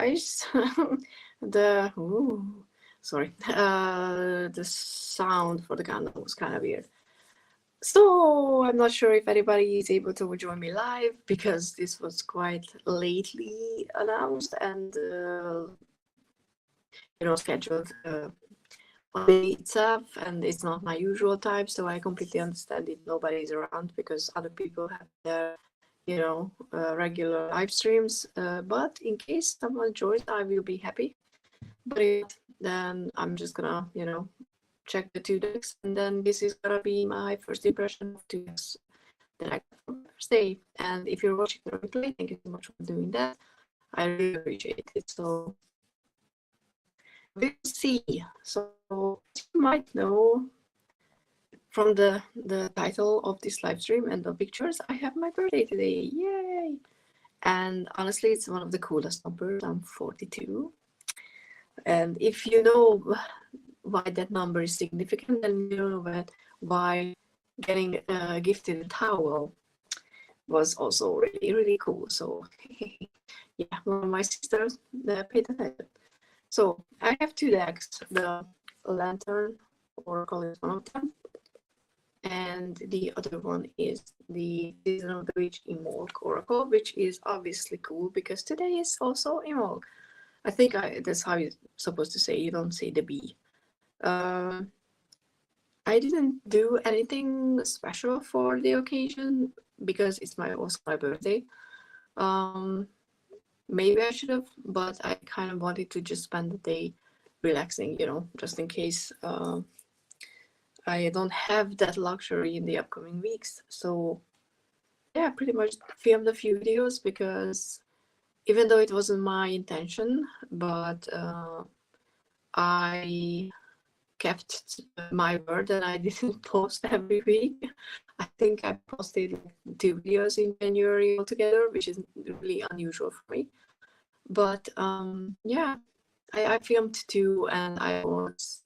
guys. The sound for the candle was kind of weird. So I'm not sure if anybody is able to join me live because this was quite lately announced and scheduled on the day itself, and it's not my usual time, so I completely understand if nobody's around because other people have their regular live streams, but in case someone joins, I will be happy. But if not, then I'm just gonna check the 2 decks, and then this is gonna be my first impression of 2 decks that I got from Thursday. And if you're watching the replay, thank you so much for doing that. I really appreciate it. So we'll see. So you might know from the title of this live stream and the pictures, I have my birthday today. Yay! And honestly, it's one of the coolest numbers. I'm 42. And if you know why that number is significant, then you know why getting gifted a towel was also really, really cool. So yeah, one of my sisters paid attention. So I have 2 decks. The Lantern Oracle is one of them, and the other one is the Season of the Witch Imbolc Oracle, which is obviously cool because today is also Imbolc. I think that's how you're supposed to say. You don't say the B. I didn't do anything special for the occasion because it's also my birthday. Maybe I should have, but I kind of wanted to just spend the day relaxing, just in case I don't have that luxury in the upcoming weeks. So yeah, pretty much filmed a few videos because even though it wasn't my intention, but I kept my word and I didn't post every week. I think I posted 2 videos in January altogether, which is really unusual for me. But yeah, I filmed 2, and I was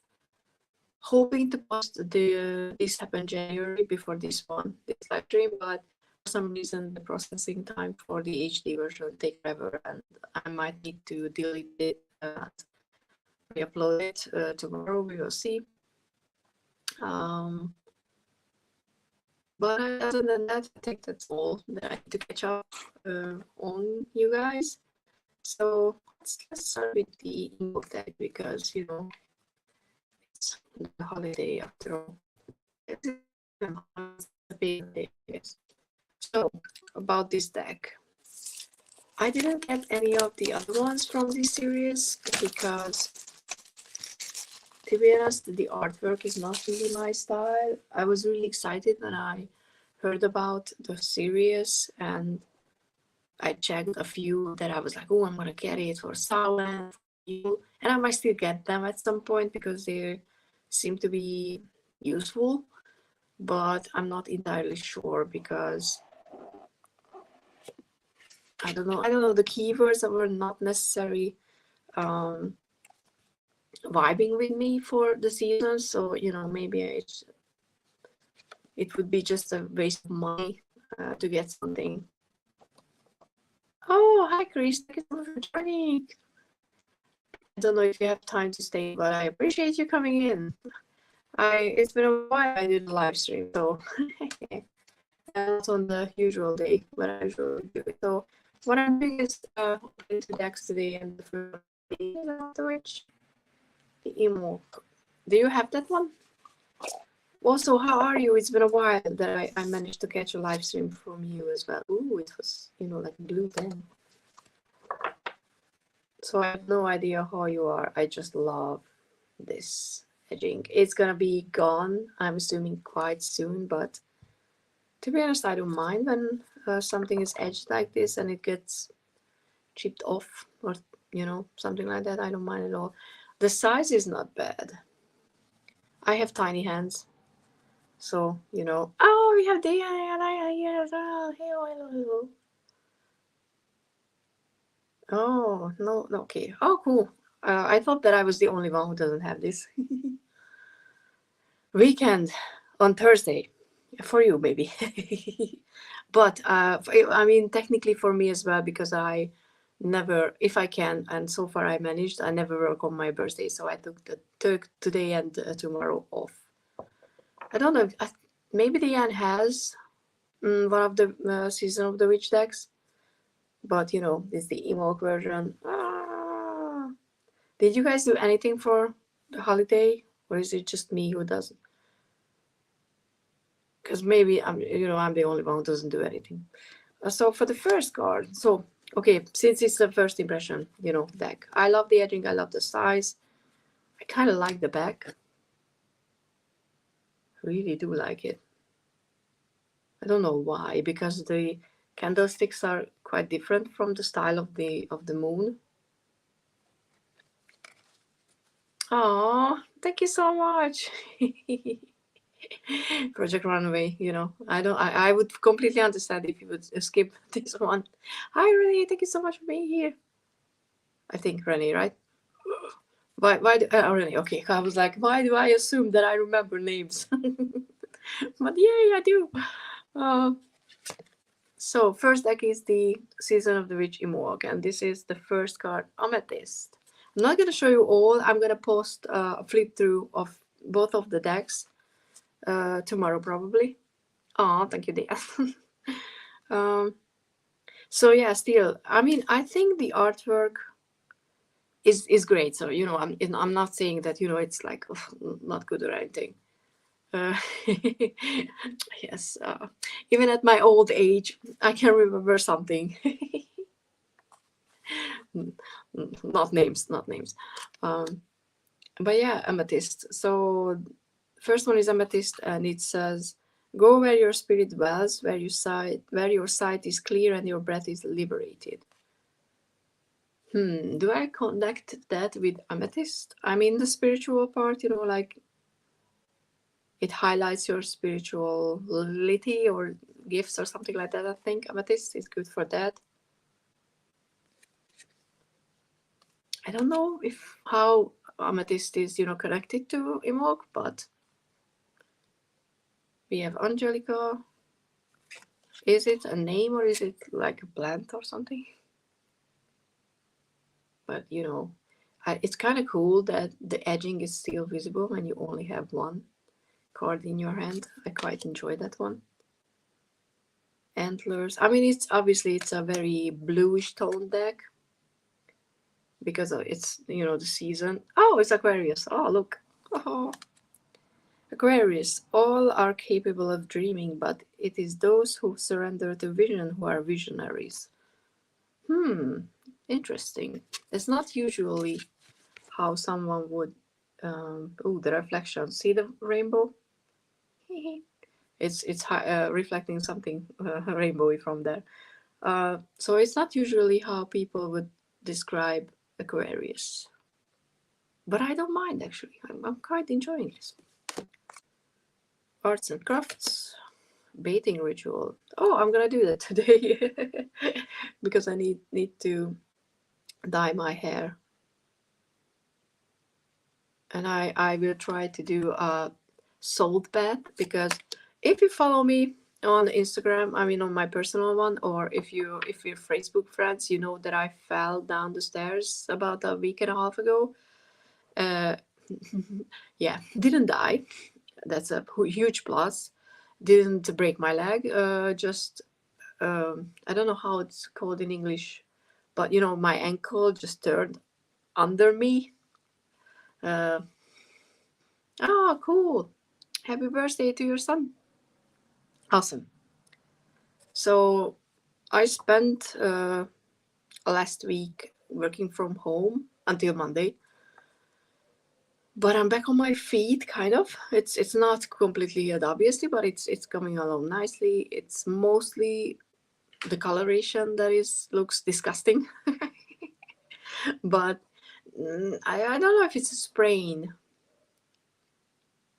hoping to post this happened January before this live stream, but for some reason the processing time for the HD version will take forever, and I might need to delete it and re-upload it tomorrow. We will see. But other than that, I think that's all that I need to catch up on, you guys. So let's start with the Imbolc deck because it's the holiday after all. It's a big day, yes. So about this deck, I didn't get any of the other ones from this series because, to be honest, the artwork is not really my style. I was really excited when I heard about the series, and I checked a few that I was like, oh, I'm gonna get it for Sauron, and I might still get them at some point because they seem to be useful, but I'm not entirely sure because I don't know the keywords that were not necessarily vibing with me for the season. So maybe it would be just a waste of money to get something. Oh, hi Chris, thank you so much for joining. I don't know if you have time to stay, but I appreciate you coming in. It's been a while I did a live stream, so not on the usual day, but I usually do it. So what I'm doing is opening 2 decks today, and the first is the Witch, the Imbolc. Do you have that one? Also, how are you? It's been a while that I managed to catch a live stream from you as well. Ooh, it was like blue then. So I have no idea how you are. I just love this edging. It's gonna be gone, I'm assuming, quite soon, but to be honest, I don't mind when something is edged like this and it gets chipped off or something like that. I don't mind at all. The size is not bad. I have tiny hands, so oh, we have Diana here as well. Hello. Oh no, okay. Oh, cool. I thought that I was the only one who doesn't have this. Weekend on Thursday for you, baby. But I mean, technically for me as well, because I never, if I can, and so far I managed, I never work on my birthday, so I took today and tomorrow off. I don't know if maybe the Yan has one of the Season of the Witch decks, but you know, it's the Imbolc version. Did you guys do anything for the holiday, or is it just me who doesn't? Because maybe I'm the only one who doesn't do anything. So for the first card, so okay, since it's the first impression, deck. I love the edging, I love the size. I kind of like the back. Really do like it. I don't know why, because the candlesticks are quite different from the style of the moon. Oh, thank you so much. Project Runway, I would completely understand if you would skip this one. Hi Renee, thank you so much for being here. I think Renee, right? Why Renee, okay. I was like, why do I assume that I remember names? But yay, I do. So first deck is the Season of the Witch Imbolc, and this is the first card, Amethyst. I'm not going to show you all. I'm going to post a flip through of both of the decks tomorrow probably. Oh, thank you, Dan. So yeah, still, I mean, I think the artwork is great. So I'm not saying that it's like not good or anything. Yes, even at my old age, I can remember something. Not names. But yeah, Amethyst. So first one is Amethyst, and it says, "Go where your spirit dwells, where your sight is clear and your breath is liberated." Do I connect that with Amethyst? I mean, the spiritual part, like it highlights your spirituality or gifts or something like that. I think Amethyst is good for that. I don't know how Amethyst is, connected to Imbolc, but we have Angelica. Is it a name or is it like a plant or something? But it's kind of cool that the edging is still visible when you only have one card in your hand. I quite enjoy that one. Antlers. I mean, it's a very bluish tone deck because it's the season. Oh, it's Aquarius. Oh, look. Oh. Aquarius. All are capable of dreaming, but it is those who surrender to vision who are visionaries. Interesting. It's not usually how someone would. The reflection. See the rainbow? It's reflecting something rainbowy from there. So it's not usually how people would describe Aquarius. But I don't mind, actually. I'm quite enjoying this. Arts and crafts. Bathing ritual. Oh, I'm gonna do that today. Because I need to dye my hair. And I will try to do a salt bath, because if you follow me on Instagram, I mean on my personal one, or if you're Facebook friends, you know that I fell down the stairs about a week and a half ago. Yeah, didn't die. That's a huge plus. Didn't break my leg. Just I don't know how it's called in English, but my ankle just turned under me. Oh, cool. Happy birthday to your son. Awesome. So I spent last week working from home until Monday. But I'm back on my feet, kind of. It's not completely obviously, but it's coming along nicely. It's mostly the coloration that looks disgusting. But I don't know if it's a sprain,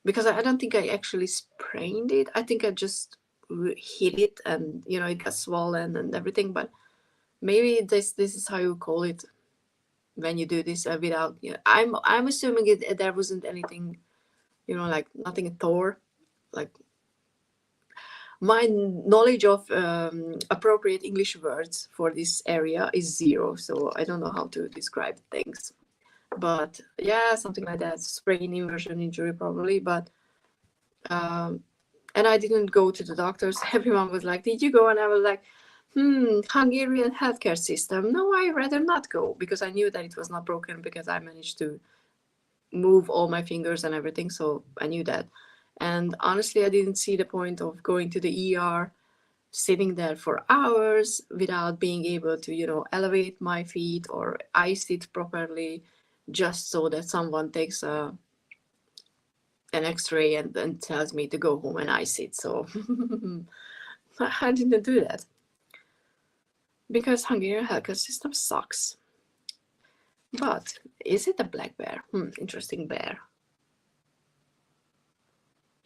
because I don't think I actually sprained it. I think I just hit it and it got swollen and everything. But maybe this is how you call it when you do this without. I'm assuming there wasn't anything, like nothing tore, like. My knowledge of appropriate English words for this area is zero, so I don't know how to describe things. But yeah, something like that, sprain, inversion, injury probably. But and I didn't go to the doctors. Everyone was like, "Did you go?" And I was like, Hungarian healthcare system. No, I rather not go, because I knew that it was not broken because I managed to move all my fingers and everything, so I knew that. And honestly, I didn't see the point of going to the ER, sitting there for hours without being able to, you know, elevate my feet or ice it properly, just so that someone takes an x-ray and tells me to go home and ice it. So I didn't do that because Hungarian healthcare system sucks. But is it a black bear? Interesting bear.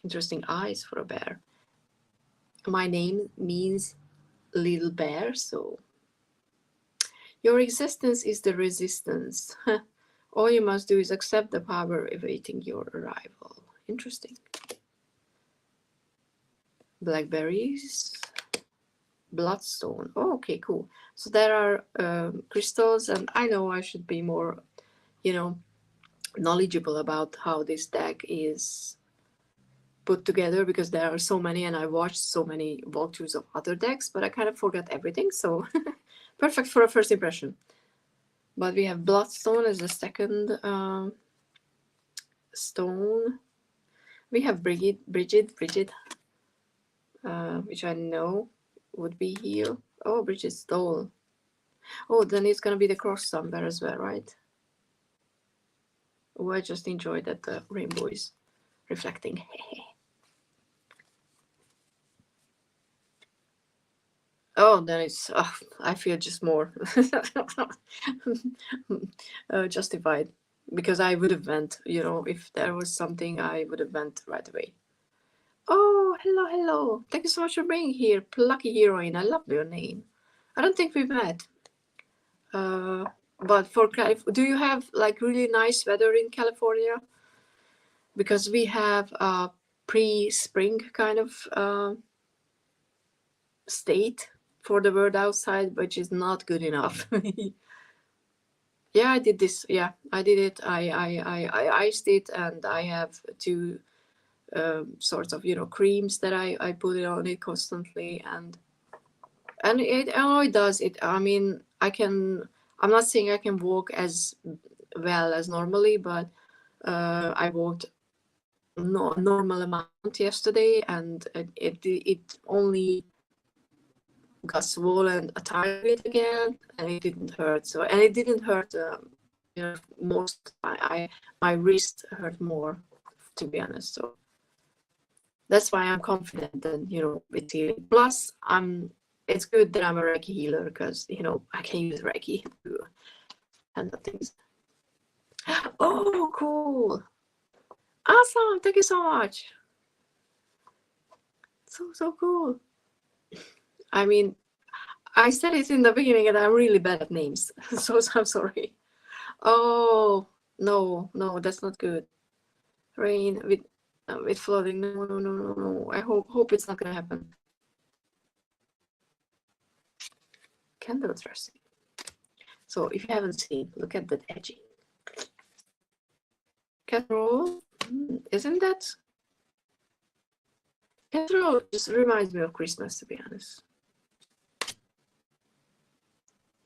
Interesting eyes for a bear. My name means little bear, so your existence is the resistance. All you must do is accept the power awaiting your arrival. Interesting. Blackberries, bloodstone. Oh, okay, cool. So there are crystals, and I know I should be more, you know, knowledgeable about how this deck is put together, because there are so many and I watched so many walkthroughs of other decks, but I kind of forgot everything, so perfect for a first impression. But we have bloodstone as the second stone. We have Bridget, which I know would be here. Oh, Bridget's stole. Oh, then it's gonna be the cross somewhere as well, right? Oh, I just enjoyed that the rainbow is reflecting. Oh, then it's, I feel just more justified, because I would have went, you know, if there was something, I would have went right away. Oh, hello, hello. Thank you so much for being here. Plucky Heroine. I love your name. I don't think we've met. But for do you have like really nice weather in California? Because we have a pre-spring kind of state for the world outside, which is not good enough. Yeah, I did this. Yeah, I did it. I iced it, and I have two sorts of, you know, creams that I put it on it constantly, and it does it. I mean, I'm not saying I can walk as well as normally, but I walked no normal amount yesterday, and it only got swollen a tiny bit again, and it didn't hurt. So, and it didn't hurt. You know, most my wrist hurt more, to be honest. So that's why I'm confident that, you know, with healing. Plus, it's good that I'm a Reiki healer, because, you know, I can use Reiki to handle things. Oh, cool! Awesome! Thank you so much. So cool. I mean, I said it in the beginning, and I'm really bad at names, so I'm sorry. Oh no, that's not good. Rain with flooding. No. I hope it's not gonna happen. Candle dressing. So if you haven't seen, look at that edging. Casserole, isn't that? Casserole just reminds me of Christmas, to be honest.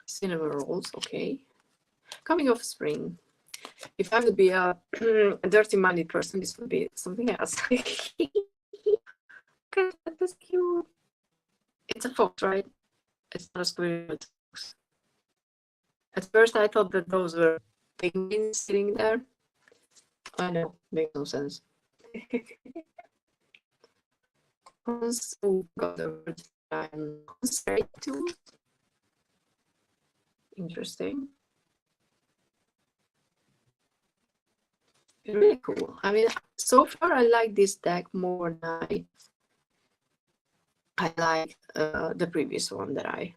Cinnamon rolls, okay. Coming off spring. If I would be a dirty-minded person, this would be something else. Okay, that's cute. It's a fox, right? It's not a squirrel. It's a fox. At first, I thought that those were penguins sitting there. I know, makes no sense. Also got the word I'm straight to. Interesting. Really cool. I mean, so far I like this deck more than I like the previous one that I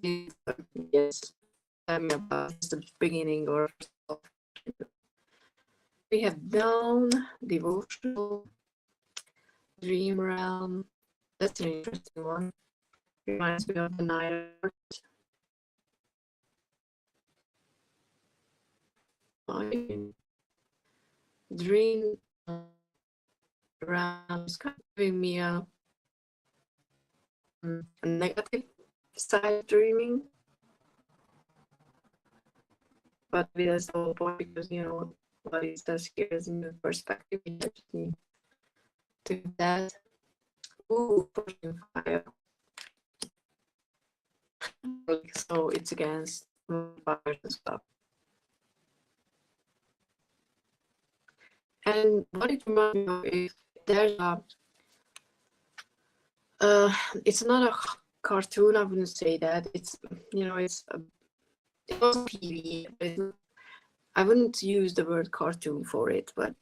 yes, I mean, about the beginning or we have down devotional. Dream Realm. That's an interesting one. Reminds me of the Night Art. Dream Realms kind of giving me a negative side of dreaming. But that's the whole point, because you know what it does here is a new perspective. You just need to do that. Ooh, pushing fire. So it's against fires as well. And what it reminds me of is there's a it's not a cartoon, I wouldn't say that. It's, you know, it was TV, but I wouldn't use the word cartoon for it, but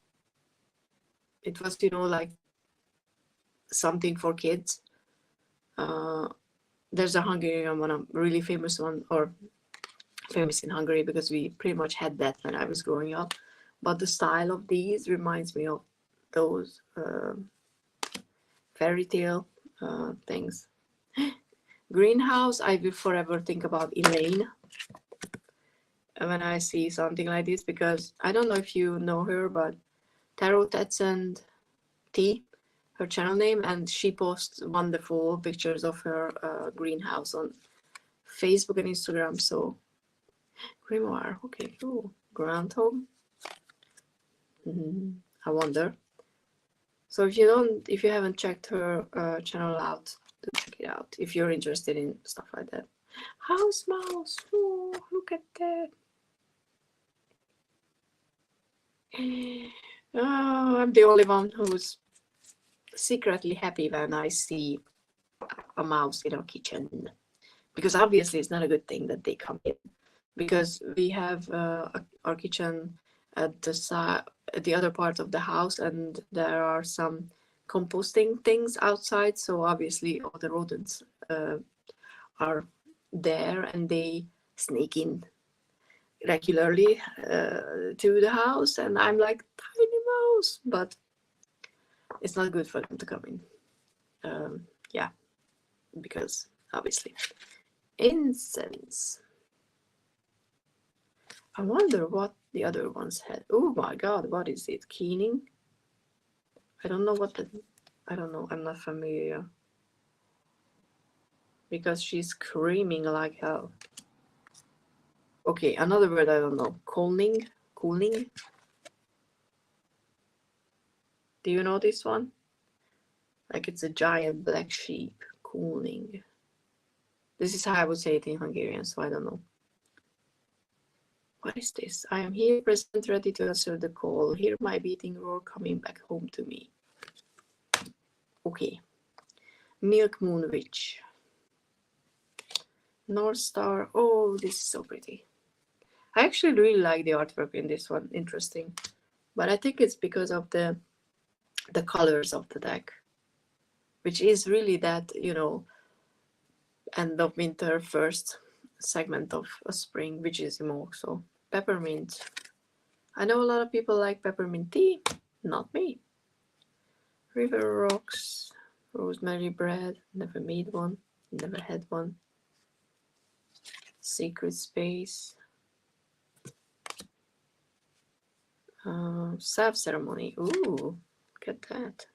it was, you know, like something for kids. There's a Hungarian one, a really famous one, or famous in Hungary because we pretty much had that when I was growing up. But the style of these reminds me of those fairy tale things. Greenhouse, I will forever think about Elaine when I see something like this, because I don't know if you know her, but Tarot Tats and T, her channel name, and she posts wonderful pictures of her greenhouse on Facebook and Instagram. So grimoire, okay, cool. Groundhog. I wonder. So if you haven't checked her channel out, do check it out if you're interested in stuff like that. House mouse, oh, look at that. Oh, I'm the only one who's secretly happy when I see a mouse in our kitchen, because obviously it's not a good thing that they come in, because we have our kitchen at the side, at the other part of the house, and there are some composting things outside, so obviously all the rodents are there, and they sneak in regularly to the house, and I'm like, tiny mouse, but it's not good for them to come in. Yeah, because obviously incense. I wonder what the other ones had. Oh my god, what is it? Keening? I don't know what the... I don't know, I'm not familiar. Because she's screaming like hell. Okay, another word I don't know. Cooling? Cooling? Do you know this one? Like it's a giant black sheep. Cooling. This is how I would say it in Hungarian, so I don't know. What is this? I am here, present, ready to answer the call. Hear my beating roar coming back home to me. Okay. Milk Moon Witch. North Star. Oh, this is so pretty. I actually really like the artwork in this one. Interesting. But I think it's because of the colors of the deck, which is really that, you know, end of winter, first segment of a spring, which is Imbolc. So peppermint. I know a lot of people like peppermint tea, not me. River Rocks, rosemary bread, never made one, never had one. Sacred Space. Salve Ceremony. Ooh, look at that.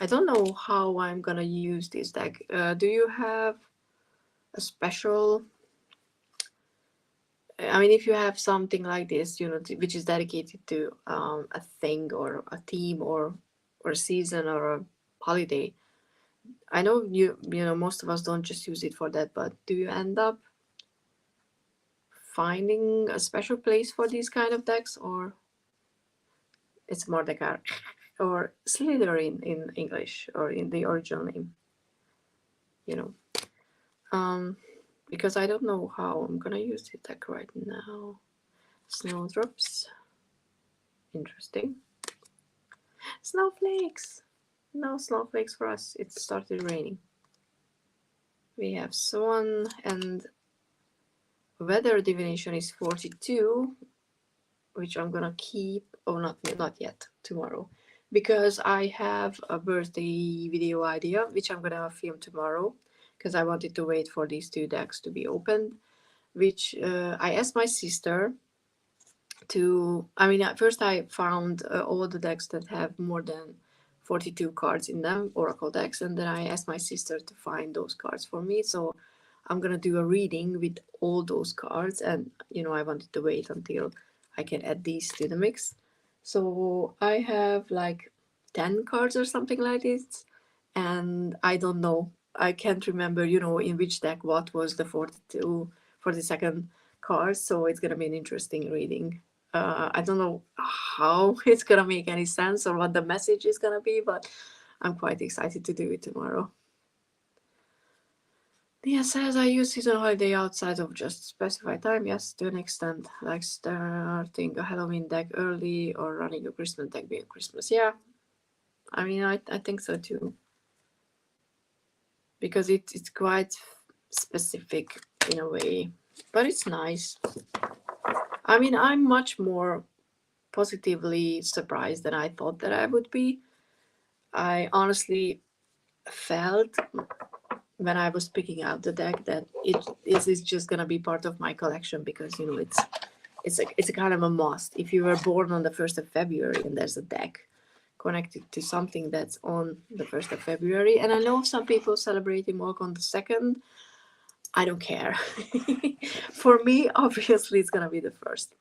I don't know how I'm gonna use this deck. Do you have a special... I mean, if you have something like this, you know, which is dedicated to a thing or a theme or a season or a holiday, I know you know, most of us don't just use it for that, but do you end up finding a special place for these kind of decks, or it's more like a... or Slytherin in English, or in the original name, you know? Because I don't know how I'm gonna use the deck right now. Snowdrops. Interesting. Snowflakes. No snowflakes for us. It started raining. We have Swan, and Weather Divination is 42, which I'm gonna keep. Oh, not yet. Tomorrow. because I have a birthday video idea which I'm gonna film tomorrow, because I wanted to wait for these two decks to be opened, which I asked my sister to, I mean, at first I found all the decks that have more than 42 cards in them, Oracle decks, and then I asked my sister to find those cards for me. So I'm gonna do a reading with all those cards, and you know, I wanted to wait until I can add these to the mix. So I have like 10 cards or something like this, and I don't know, I can't remember, you know, in which deck what was the 42nd card. So it's gonna be an interesting reading. I don't know how it's gonna make any sense or what the message is gonna be, but I'm quite excited to do it tomorrow. Nia says I use seasonal holiday outside of just specified time. Yes, to an extent, like starting a Halloween deck early or running a Christmas deck being Christmas. Yeah, I mean, I think so too, because it's quite specific in a way, but it's nice. I mean, I'm much more positively surprised than I thought that I would be. I honestly felt when I was picking out the deck that it is just gonna be part of my collection, because you know it's a kind of a must. If you were born on the 1st of February and there's a deck connected to something that's on the 1st of February, and I know some people celebrate Imbolc on the 2nd. I don't care. For me, obviously, it's gonna be the 1st,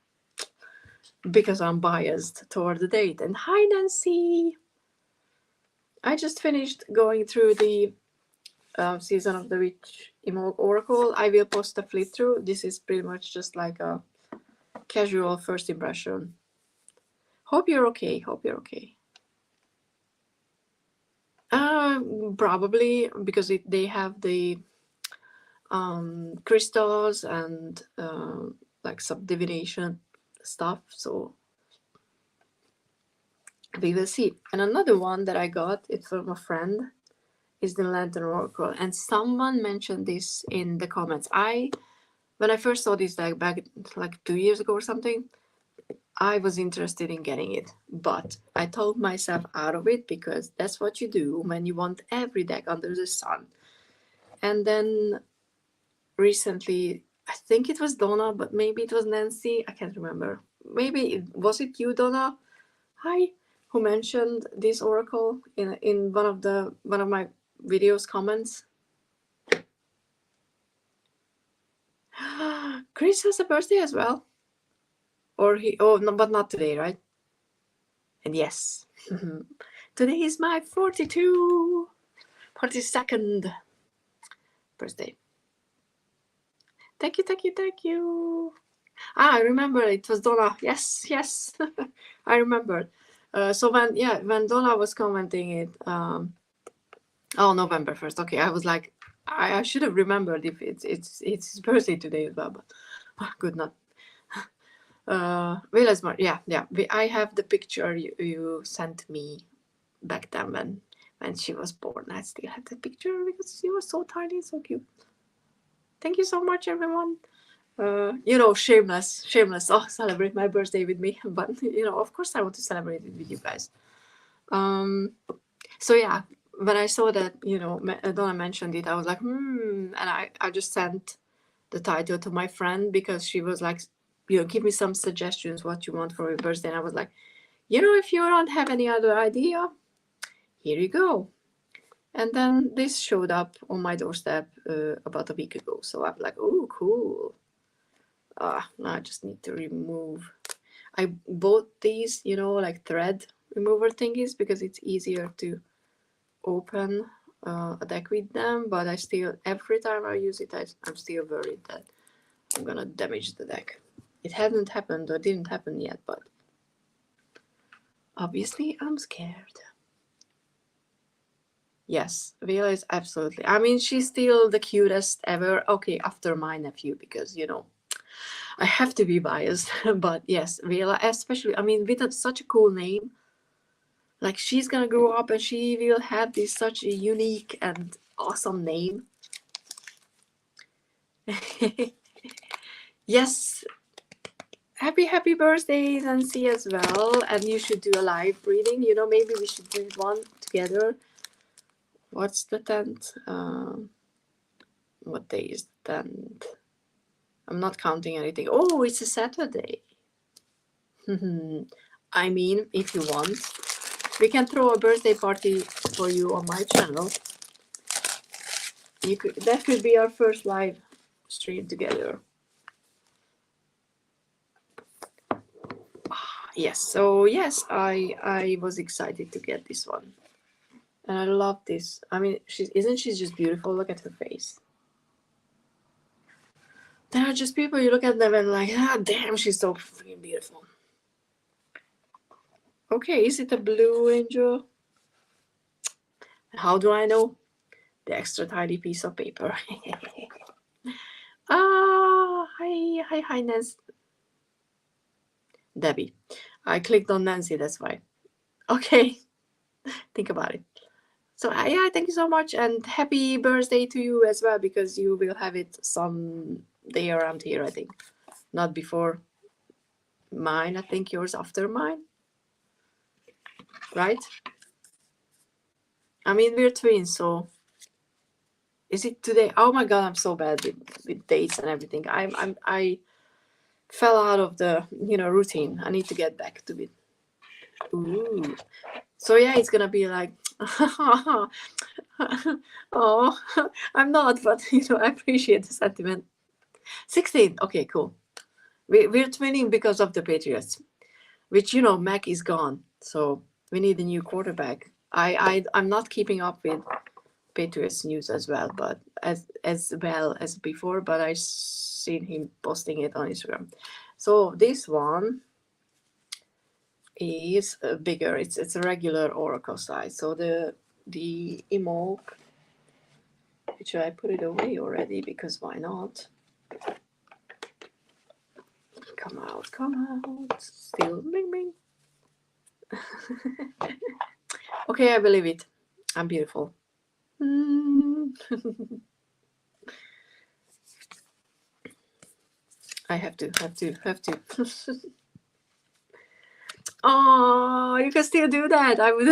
because I'm biased toward the date. And hi, Nancy. I just finished going through the Season of the Witch Imbolc Oracle. I will post a flip through. This is pretty much just like a casual first impression. Hope you're okay. Hope you're okay. Probably because they have the crystals and like some divination stuff. So we will see. And another one that I got, it's from a friend, is the Lantern Oracle. And someone mentioned this in the comments. When I first saw this deck back like 2 years ago or something, I was interested in getting it, but I told myself out of it, because that's what you do when you want every deck under the sun. And then recently, I think it was Donna, but maybe it was Nancy, I can't remember. Maybe was it you, Donna? Hi, who mentioned this oracle in one of my videos comments. Chris has a birthday as well. Or no, but not today, right? And yes, today is my 42nd birthday. Thank you. I remember it was Donna. Yes, I remember. So when Donna was commenting it, November 1st. Okay, I was like, I should have remembered if it's his birthday today as well, but good not. Realize more. Yeah. I have the picture you sent me back then when she was born. I still have the picture because she was so tiny, so cute. Thank you so much, everyone. Shameless. Oh, celebrate my birthday with me, but of course I want to celebrate it with you guys. So yeah, when I saw that Donna mentioned it, I was like, and I just sent the title to my friend, because she was like, give me some suggestions what you want for your birthday. And I was like, if you don't have any other idea, here you go. And then this showed up on my doorstep about a week ago. So I'm like, oh, cool. Now I just need to remove. I bought these, like thread remover thingies, because it's easier to open a deck with them. But I still, every time I use it, I'm still worried that I'm gonna damage the deck. It hasn't happened or didn't happen yet, but obviously I'm scared. Yes, Viola is absolutely. I mean, she's still the cutest ever. Okay, after my nephew, because I have to be biased. But yes, Viola, especially. I mean, with such a cool name. Like, she's gonna grow up and she will have such a unique and awesome name. Yes, Happy birthday, Nancy, as well. And you should do a live reading. You know, maybe we should do one together. What's the 10th? What day is the 10th? I'm not counting anything. Oh, it's a Saturday. I mean, if you want, we can throw a birthday party for you on my channel. That could be our first live stream together. Yes, so yes, I was excited to get this one. And I love this. I mean, isn't she just beautiful? Look at her face. There are just people, you look at them and like, ah, damn, she's so freaking beautiful. Okay, is it a blue angel? How do I know? The extra tiny piece of paper. Hi, Nancy. Debbie. I clicked on Nancy, that's why. Okay, think about it. So yeah, thank you so much, and happy birthday to you as well, because you will have it some day around here, I think. Not before mine, I think yours after mine. Right? I mean, we're twins, so is it today? Oh my god, I'm so bad with dates and everything. I fell out of the routine. I need to get back to it. Ooh. So yeah, it's gonna be like oh, I'm not, but I appreciate the sentiment. 16. Okay, cool. We're twinning because of the Patriots, which Mac is gone, so we need a new quarterback. I'm not keeping up with Patriots news as well, but as well as before. But I seen him posting it on Instagram. So this one is bigger. It's a regular oracle size. So the Imbolc, which I put it away already because why not? Come out. Still bling bling. Okay, I believe it. I'm beautiful. I have to. Oh, you can still do that. I would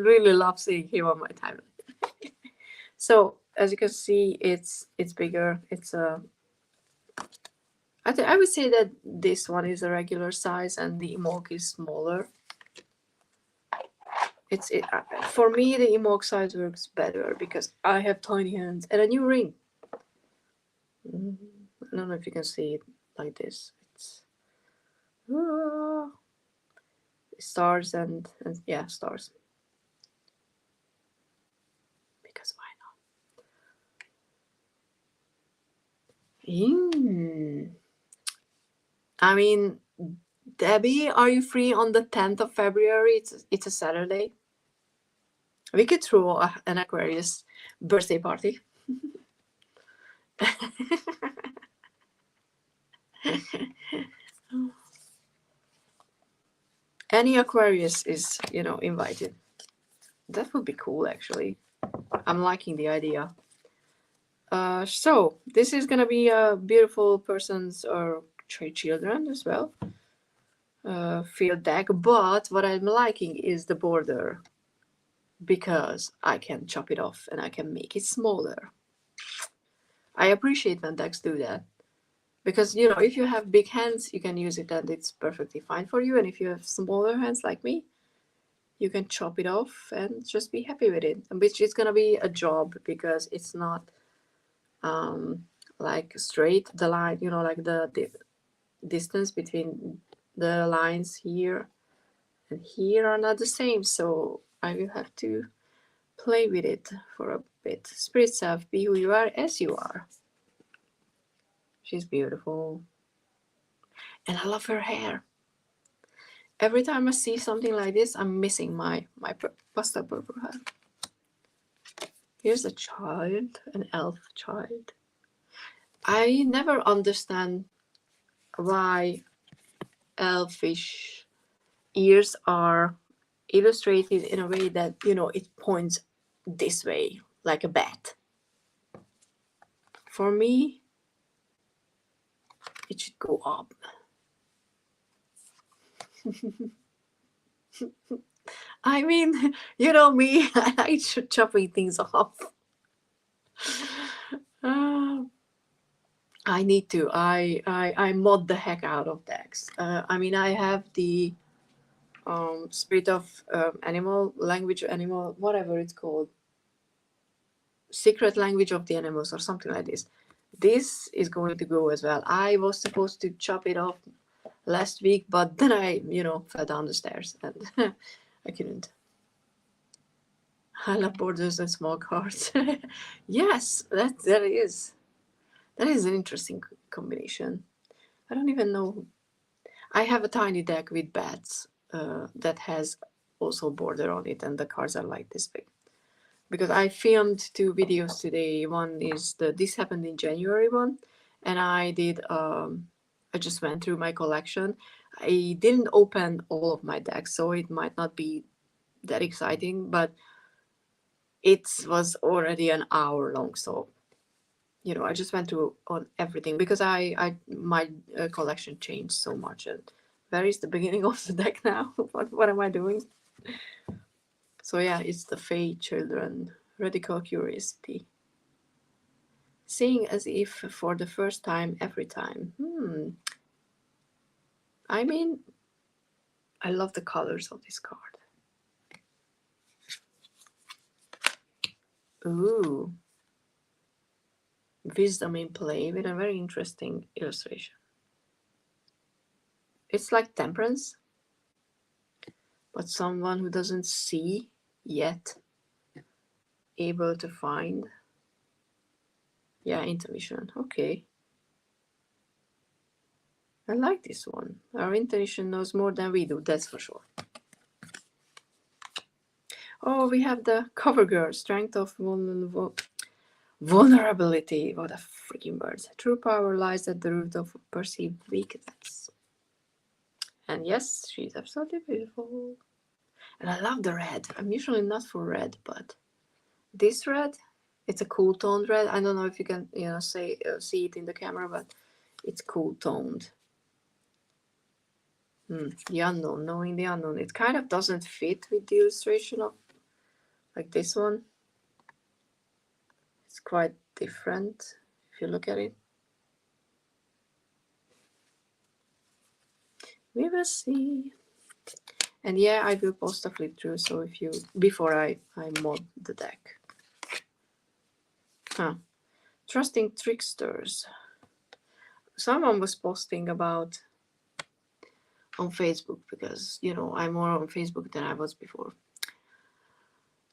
really love seeing him on my timeline. So as you can see, it's bigger. It's I would say that this one is a regular size and the Imbolc is smaller. For me, the Imbolc size works better because I have tiny hands and a new ring. I don't know if you can see it like this. It's stars and yeah, stars. Because why not? I mean, Debbie, are you free on the 10th of February? It's a Saturday. We could throw an Aquarius birthday party. Any Aquarius is, invited. That would be cool, actually. I'm liking the idea. So this is gonna be a beautiful person's or children as well. Field deck, but what I'm liking is the border, because I can chop it off and I can make it smaller. I appreciate when decks do that, because if you have big hands, you can use it and it's perfectly fine for you, and if you have smaller hands like me, you can chop it off and just be happy with it, which is gonna be a job because it's not like straight, the line, like the distance between the lines here and here are not the same, so I will have to play with it for a bit. Spirit self, be who you are as you are. She's beautiful. And I love her hair. Every time I see something like this, I'm missing my pastel purple hair. Here's a child, an elf child. I never understand why elfish ears are illustrated in a way that, it points this way, like a bat. For me, it should go up. I mean, you know me, I like chopping things off. Uh, I need to. I mod the heck out of decks. I mean, I have the spirit of animal language, animal whatever it's called, secret language of the animals or something like this. This is going to go as well. I was supposed to chop it off last week, but then I, fell down the stairs and I couldn't. I love borders and small cards. Yes, that is. That is an interesting combination. I don't even know. I have a tiny deck with bats that has also border on it, and the cards are like this big. Because I filmed 2 videos today. One is the This Happened in January one, and I did. I just went through my collection. I didn't open all of my decks, so it might not be that exciting, but it was already an hour long. So I just went through on everything because my collection changed so much. And where is the beginning of the deck now? What am I doing? So yeah, it's the Fae Children, Radical Curiosity. Seeing as if for the first time every time. I mean, I love the colors of this card. Ooh. Wisdom in play with a very interesting illustration. It's like temperance, but someone who doesn't see yet able to find. Yeah, intuition. Okay. I like this one. Our intuition knows more than we do, that's for sure. Oh, we have the cover girl, strength of vulnerability. What a freaking bird. True power lies at the root of perceived weakness. And yes, she's absolutely beautiful. And I love the red. I'm usually not for red, but this red, it's a cool toned red. I don't know if you can, see it in the camera, but it's cool toned. The unknown, knowing the unknown. It kind of doesn't fit with the illustration of like this one. It's quite different if you look at it. We will see. And yeah, I will post a flip through. So if you before I mod the deck. Trusting tricksters. Someone was posting about on Facebook because I'm more on Facebook than I was before.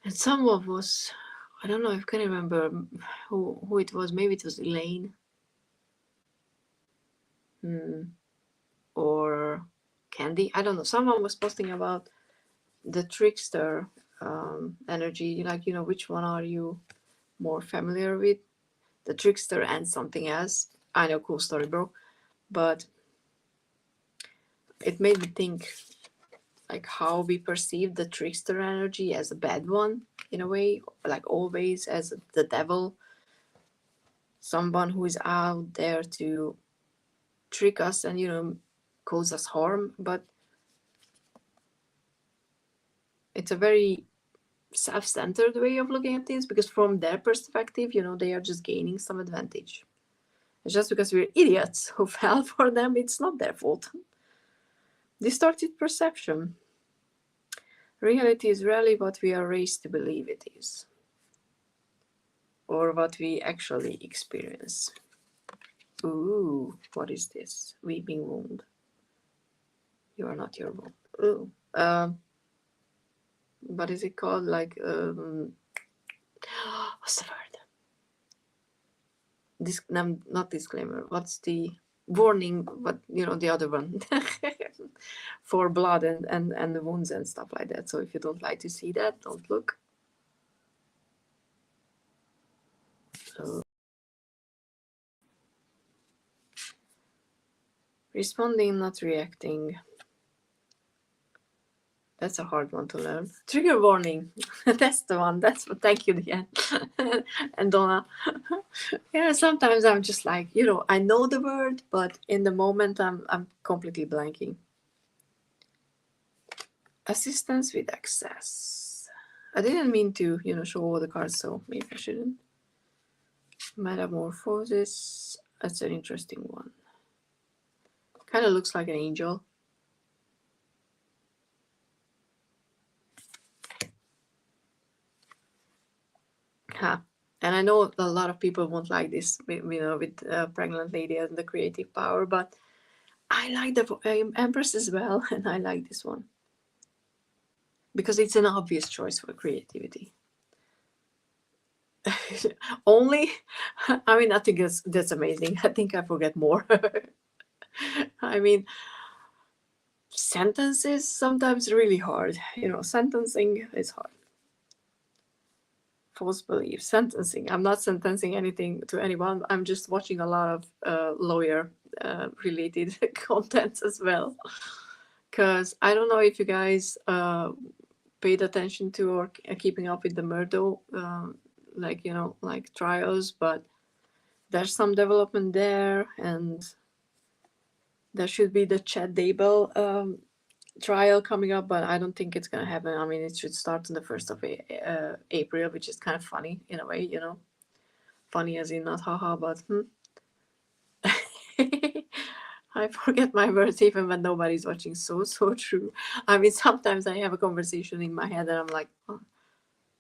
And someone was, I don't know if I can remember who it was. Maybe it was Elaine. Or Candy. I don't know. Someone was posting about the trickster energy. Like, which one are you more familiar with? The trickster and something else. I know, cool story, bro. But it made me think like how we perceive the trickster energy as a bad one in a way, like always as the devil, someone who is out there to trick us and cause us harm. But it's a very self-centered way of looking at things, because from their perspective, they are just gaining some advantage. It's just because we're idiots who fell for them, it's not their fault. Distorted perception. Reality is rarely what we are raised to believe it is, or what we actually experience. Ooh, what is this? Weeping wound. You are not your wound. Ooh. What is it called? Like, what's the word? Not disclaimer. What's the warning? But the other one for blood and the wounds and stuff like that. So if you don't like to see that, don't look. So, responding, not reacting. That's a hard one to learn. Trigger warning. That's the one. Thank you, Diane. And Donna. Yeah, sometimes I'm just like, I know the word, but in the moment I'm completely blanking. Assistance with access. I didn't mean to, show all the cards, so maybe I shouldn't. Metamorphosis. That's an interesting one. Kind of looks like an angel. Huh. And I know a lot of people won't like this, with pregnant lady and the creative power, but I like the Empress as well, and I like this one because it's an obvious choice for creativity. Only, I mean, I think that's amazing. I think I forget more. I mean, sentences sometimes really hard. Sentencing is hard. False belief, sentencing. I'm not sentencing anything to anyone. I'm just watching a lot of lawyer related content as well. Because I don't know if you guys paid attention to or keeping up with the Murdo, like trials, but there's some development there, and there should be the Chad Dable trial coming up, but I don't think it's gonna happen. I mean, it should start on the 1st of April, which is kind of funny in a way, funny as in not haha, but I forget my words even when nobody's watching. So true. I mean, sometimes I have a conversation in my head and I'm like, oh,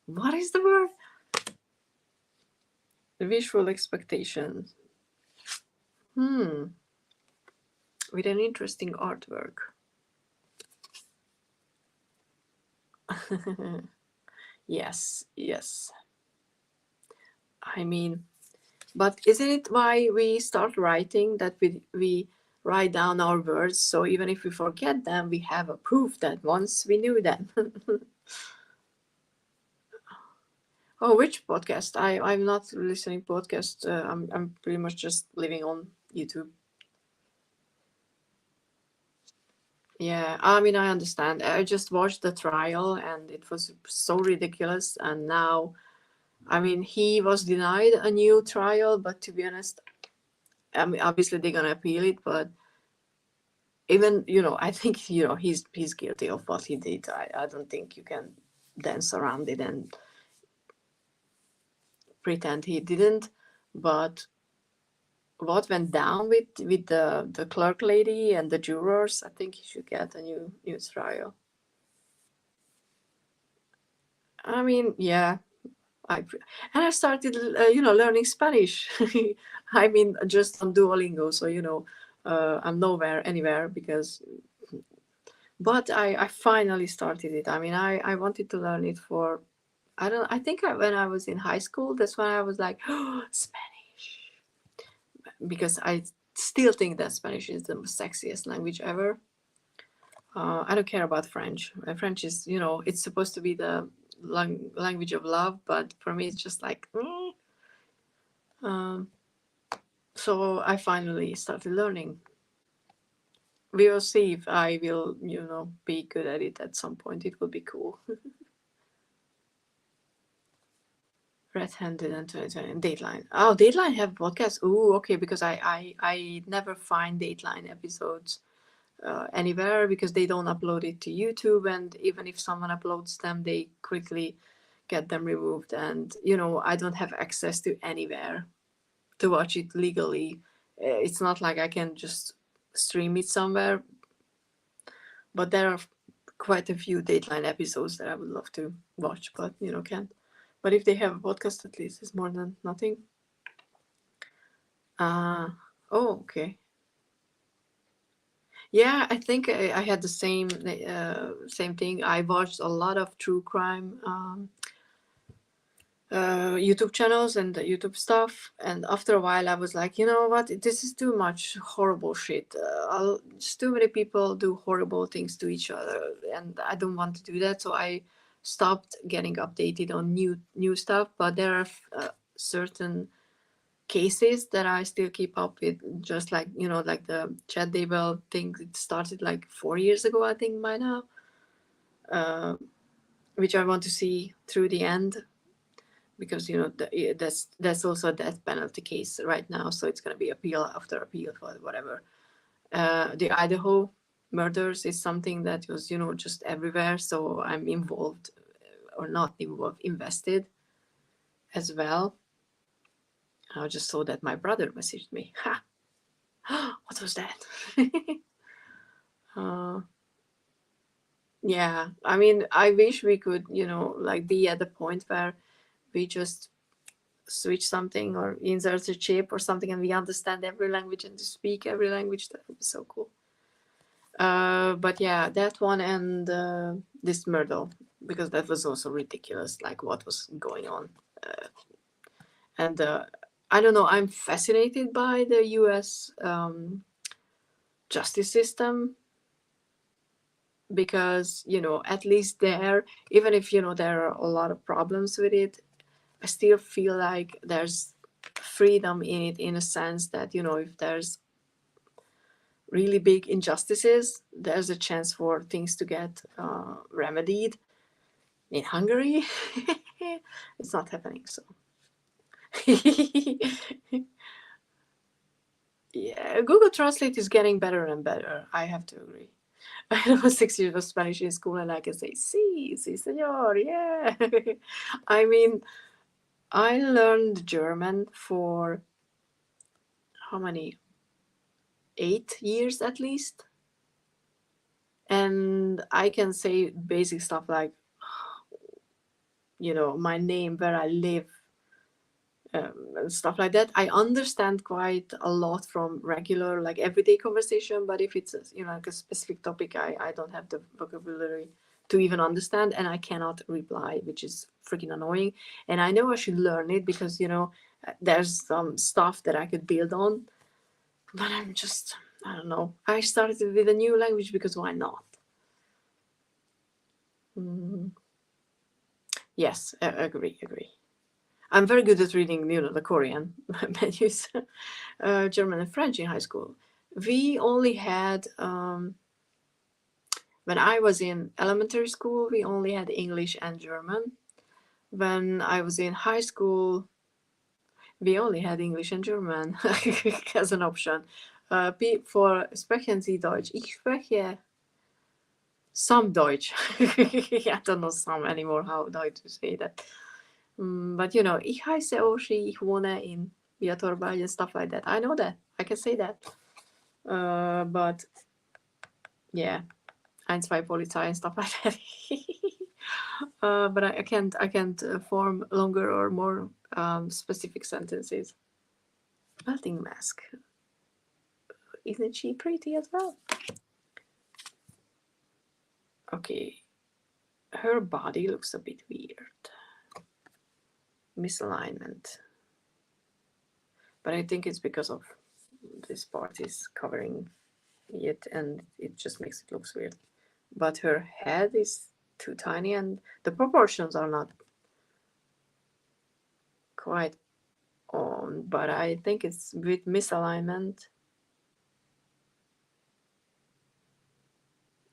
what is the word? The visual expectation. With an interesting artwork. Yes. I mean, but isn't it why we start writing, that we write down our words, so even if we forget them, we have a proof that once we knew them. Oh, which podcast? I'm not listening podcast. I'm pretty much just living on YouTube. Yeah, I mean, I understand. I just watched the trial and it was so ridiculous. And now, I mean, he was denied a new trial, but to be honest, I mean, obviously they're gonna appeal it, but even, I think, he's guilty of what he did. I don't think you can dance around it and pretend he didn't. But what went down with the clerk lady and the jurors, I think he should get a new trial. I mean, yeah, I started, learning Spanish. I mean, just on Duolingo, so I'm nowhere anywhere because. But I finally started it. I mean, I wanted to learn it for. I think when I was in high school, that's when I was like, oh, Spanish, because I still think that Spanish is the sexiest language ever. I don't care about French. French is, it's supposed to be the language of love, but for me, it's just like. So I finally started learning. We will see if I will, be good at it at some point. It will be cool. Red-handed and Dateline. Oh, Dateline have podcasts. Oh, okay. Because I never find Dateline episodes anywhere because they don't upload it to YouTube, and even if someone uploads them, they quickly get them removed. And I don't have access to anywhere to watch it legally. It's not like I can just stream it somewhere. But there are quite a few Dateline episodes that I would love to watch, but can't. But if they have a podcast, at least it's more than nothing. Oh, okay. Yeah, I think I had the same thing. I watched a lot of true crime YouTube channels and the YouTube stuff, and after a while I was like, you know what, this is too much horrible shit. Just too many people do horrible things to each other, and I don't want to do that. So I stopped getting updated on new stuff. But there are certain cases that I still keep up with, just like like the Chad Daybell thing. It started like 4 years ago, I think, by now, which I want to see through the end, because that's also a death penalty case right now, so it's going to be appeal after appeal for whatever. The Idaho murders is something that was, just everywhere. So I'm involved, or not involved, invested as well. I just saw that my brother messaged me. Ha! What was that? Yeah, I mean, I wish we could, like be at the point where we just switch something or insert a chip or something and we understand every language and speak every language. That would be so cool. But yeah, that one and this Myrtle, because that was also ridiculous, like what was going on. And I don't know, I'm fascinated by the US justice system, because, at least there, even if, there are a lot of problems with it, I still feel like there's freedom in it, in a sense that, if there's really big injustices, there's a chance for things to get remedied. In Hungary, it's not happening. So, yeah, Google Translate is getting better and better. I have to agree. I was 6 years of Spanish in school, and I can say "sí, sí, señor." Yeah. I mean, I learned German for how many? 8 years at least. And I can say basic stuff like, my name, where I live, and stuff like that. I understand quite a lot from regular, like everyday conversation, but if it's like a specific topic, I don't have the vocabulary to even understand, and I cannot reply, which is freaking annoying. And I know I should learn it because there's some stuff that I could build on, but I don't know. I started with a new language because why not? Yes, agree. I'm very good at reading, the Korean menus, German and French in high school. We only had, when I was in elementary school, we only had English and German. When I was in high school, we only had English and German as an option. For sprechen Sie Deutsch? Ich spreche some Deutsch. I don't know some anymore, how to say that. But ich heiße Orsi, ich wohne in Viatorba and stuff like that. I know that. I can say that. But yeah, 1, 2 Polizei and stuff like that. But I can't form longer or more specific sentences. Melting mask. Isn't she pretty as well? Okay. Her body looks a bit weird. Misalignment. But I think it's because of this part is covering it and it just makes it look weird. But her head is too tiny and the proportions are not quite on, but I think it's with misalignment.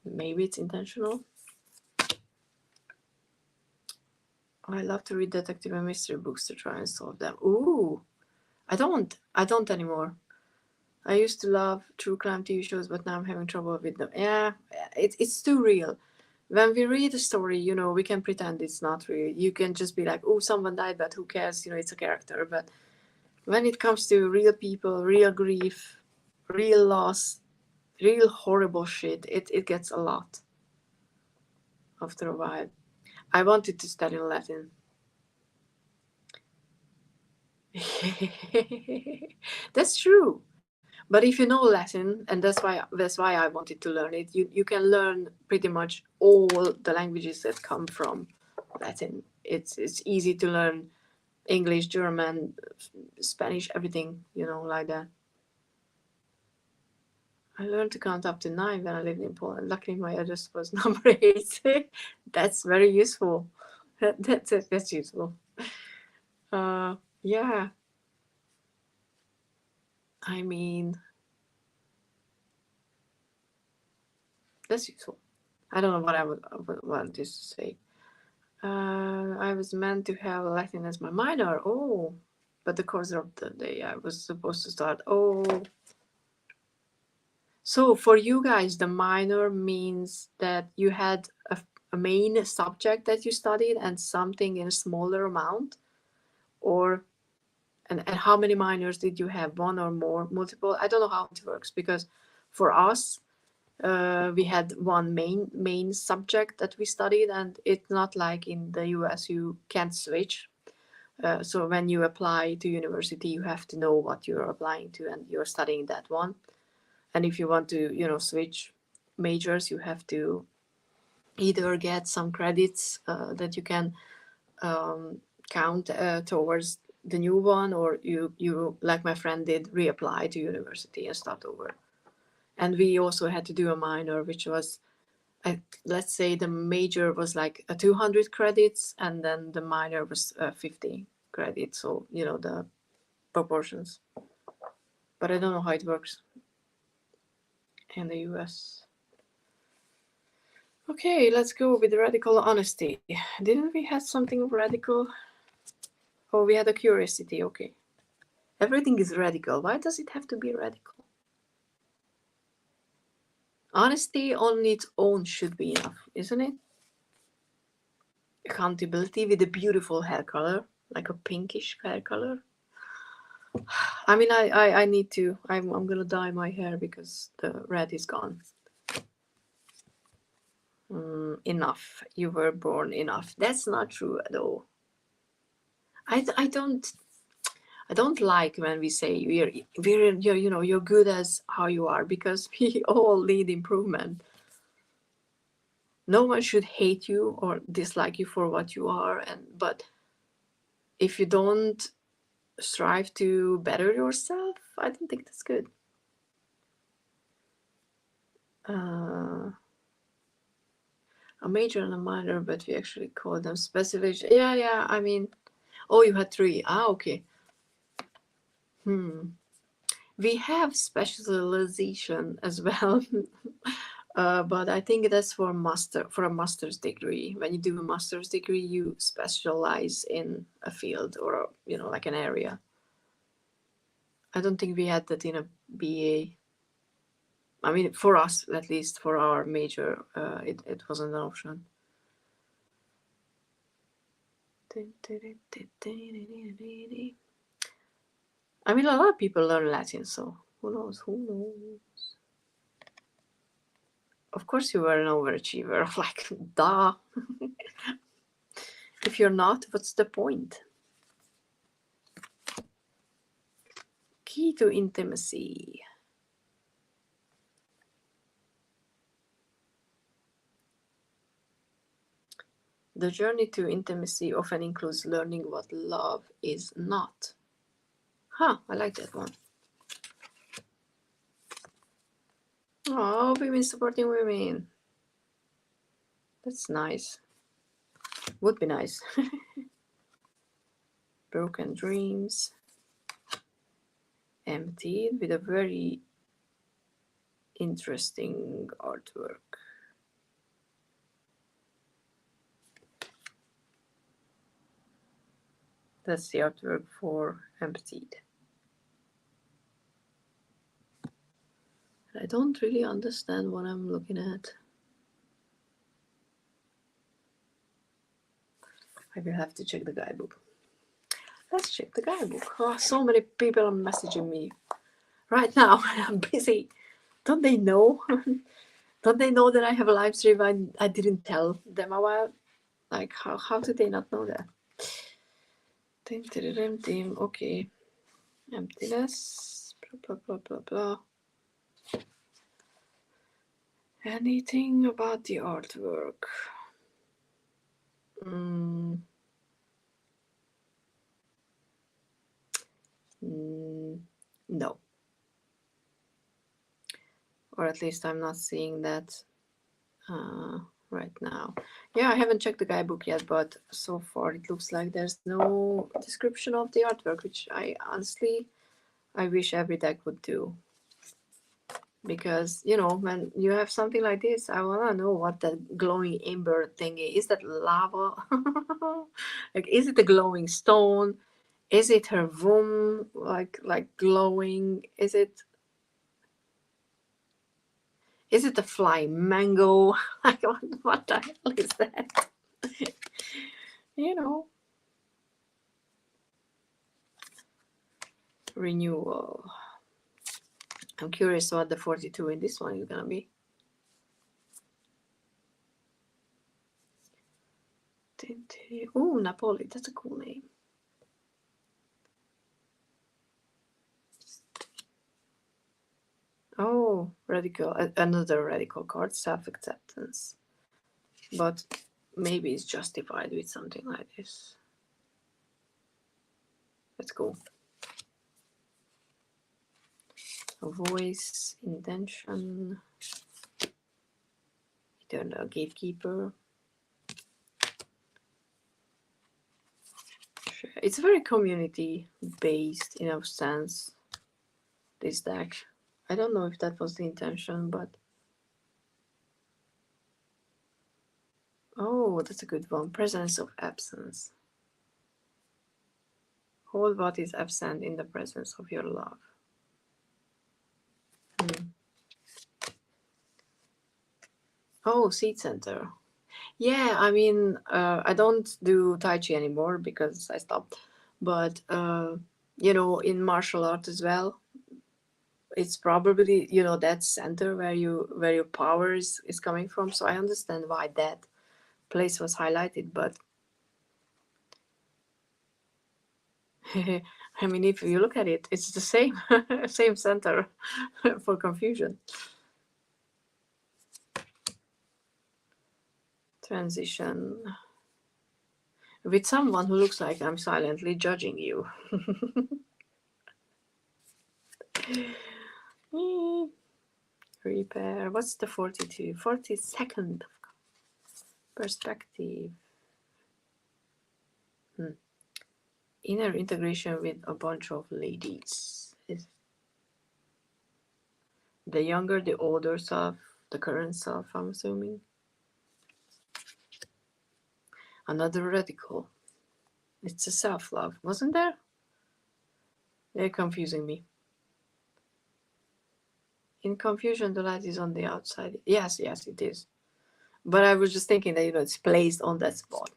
Maybe it's intentional. I love to read detective and mystery books to try and solve them. Ooh, I don't anymore. I used to love true crime TV shows, but now I'm having trouble with them. Yeah, it's too real. When we read a story, we can pretend it's not real. You can just be like, oh, someone died, but who cares? It's a character. But when it comes to real people, real grief, real loss, real horrible shit, it gets a lot after a while. I wanted to study Latin. That's true. But if you know Latin, and that's why I wanted to learn it, you can learn pretty much all the languages that come from Latin. It's easy to learn English, German, Spanish, everything, like that. I learned to count up to 9 when I lived in Poland. Luckily, my address was number 8. That's very useful. That's useful. Yeah. I mean, that's useful. I don't know what I would want to say. I was meant to have Latin as my minor. Oh, but the course of the day I was supposed to start. Oh, So for you guys, the minor means that you had a main subject that you studied and something in a smaller amount, or and how many minors did you have? One or more, multiple? I don't know how it works, because for us, we had one main subject that we studied, and it's not like in the US you can't switch. So when you apply to university, you have to know what you're applying to, and you're studying that one. And if you want to, switch majors, you have to either get some credits that you can count towards the new one, or you like my friend did, reapply to university and start over. And we also had to do a minor, which was, let's say the major was like 200 credits, and then the minor was 50 credits. So the proportions. But I don't know how it works in the US. Okay, let's go with radical honesty. Didn't we have something radical? Oh, we had a curiosity. Okay. Everything is radical. Why does it have to be radical? Honesty on its own should be enough, isn't it? Accountability with a beautiful hair color, like a pinkish hair color. I mean, I need to. I'm gonna dye my hair because the red is gone. Enough. You were born enough. That's not true at all. I don't like when we say you're good as how you are, because we all need improvement. No one should hate you or dislike you for what you are, but if you don't strive to better yourself, I don't think that's good. A major and a minor, but we actually call them specialization. Yeah. I mean, oh, you had 3. Okay. We have specialization as well. But I think that's for a master's degree. When you do a master's degree, you specialize in a field or like an area. I don't think we had that in a BA. I mean, for us, at least for our major, it wasn't an option. I mean, a lot of people learn Latin, so who knows? Of course you were an overachiever, like, duh. If you're not, what's the point? Key to intimacy. The journey to intimacy often includes learning what love is not. Huh, I like that one. Oh, women supporting women. That's nice. Would be nice. Broken dreams. Emptied, with a very interesting artwork. That's the artwork for Emptied. I don't really understand what I'm looking at. I will have to check the guidebook. Let's check the guidebook. Oh, so many people are messaging me right now. I'm busy. Don't they know? Don't they know that I have a live stream? I didn't tell them about. Like, how did they not know that? Okay. Emptiness. Blah, blah, blah, blah, blah. Anything about the artwork? No. Or at least I'm not seeing that right now. Yeah, I haven't checked the guidebook yet, but so far it looks like there's no description of the artwork, which I wish every deck would do. Because, when you have something like this, I want to know what that glowing ember thing is. Is that lava? Like, is it a glowing stone? Is it her womb, like glowing? Is it... Is it a flying mango? Like, what the hell is that? You know. Renewal. I'm curious what the 42 in this one is gonna be. Oh, Napoli, that's a cool name. Oh, radical, another radical card, self-acceptance. But maybe it's justified with something like this. That's cool. A voice, intention, eternal gatekeeper. It's very community-based in a sense, this deck. I don't know if that was the intention, but... Oh, that's a good one. Presence of absence. Hold what is absent in the presence of your love. Oh, seat center. Yeah, I mean, I don't do Tai Chi anymore because I stopped. But, you know, in martial art as well, it's probably, you know, that center where your power is coming from. So I understand why that place was highlighted. But, I mean, if you look at it, it's the same, same center for confusion. Transition. With someone who looks like I'm silently judging you. Repair. What's the 42? 42nd perspective. Inner integration with a bunch of ladies. The younger, the older self, the current self, I'm assuming. Another radical. It's a self-love, wasn't there? They're confusing me. In confusion, the light is on the outside. Yes, yes, it is. But I was just thinking that, you know, it's placed on that spot.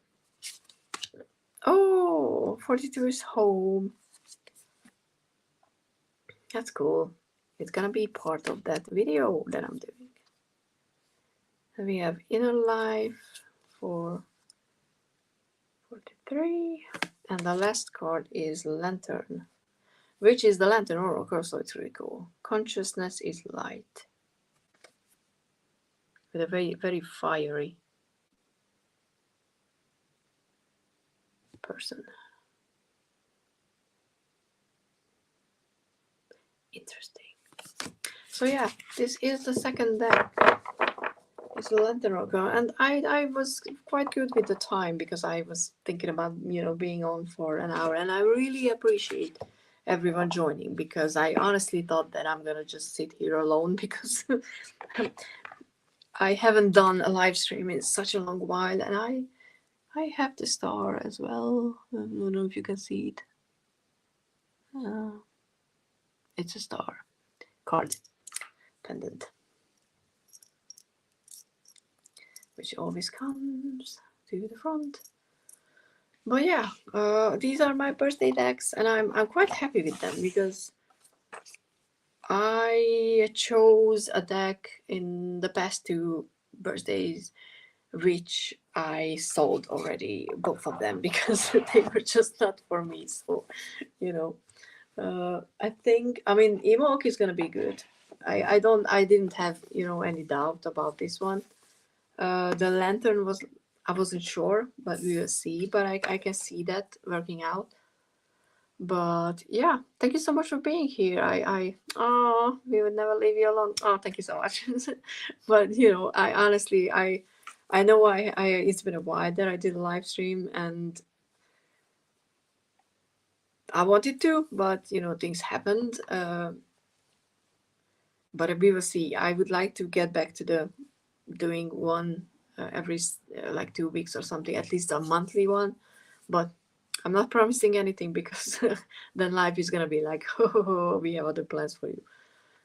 Oh, 42 is home. That's cool. It's gonna be part of that video that I'm doing. And we have inner life for 43. And the last card is lantern, which is the lantern oracle, so it's really cool. Consciousness is light. With a very, very fiery person. Interesting. So yeah, this is the second deck. It's a lantern oracle, and I was quite good with the time because I was thinking about, you know, being on for an hour, and I really appreciate everyone joining because I honestly thought that I'm gonna just sit here alone because I haven't done a live stream in such a long while, and I have the star as well. I don't know if you can see it. It's a star card pendant, which always comes to the front. But yeah, these are my birthday decks, and I'm quite happy with them because I chose a deck in the past 2 birthdays, which I sold already, both of them, because they were just not for me. So, you know, I think, I mean, Imbolc is gonna be good. I didn't have, you know, any doubt about this one. The lantern was, I wasn't sure, but we will see. But I can see that working out. But yeah, thank you so much for being here. Oh, we would never leave you alone. Oh, thank you so much. But you know, I honestly, I know I it's been a while that I did a live stream, and I wanted to, but you know, things happened. But we will see. I would like to get back to the doing one every like 2 weeks or something, at least a monthly one. But I'm not promising anything because then life is gonna be like, oh, we have other plans for you.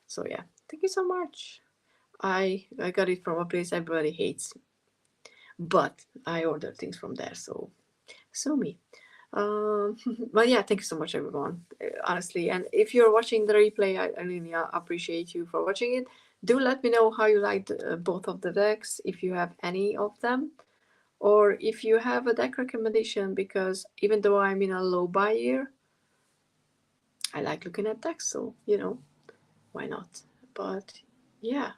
So yeah, thank you so much. I got it from a place everybody hates, but I order things from there, so me. But yeah, thank you so much, everyone. Honestly, and if you're watching the replay, I really appreciate you for watching it. Do let me know how you liked both of the decks, if you have any of them, or if you have a deck recommendation. Because even though I'm in a low buy year, I like looking at decks, so why not? But yeah,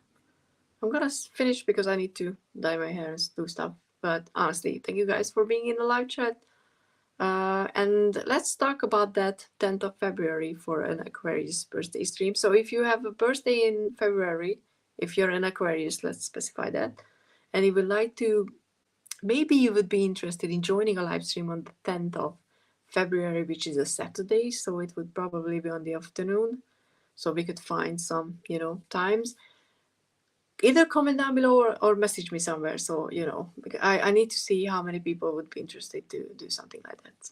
I'm gonna finish because I need to dye my hair and do stuff. But honestly, thank you guys for being in the live chat. And let's talk about that 10th of February for an Aquarius birthday stream. So if you have a birthday in February, if you're an Aquarius, let's specify that, and you would like to, maybe you would be interested in joining a live stream on the 10th of February, which is a Saturday, so it would probably be on the afternoon. So we could find some, times. Either comment down below or message me somewhere. So, I need to see how many people would be interested to do something like that.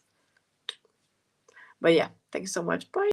But yeah, thank you so much. Bye.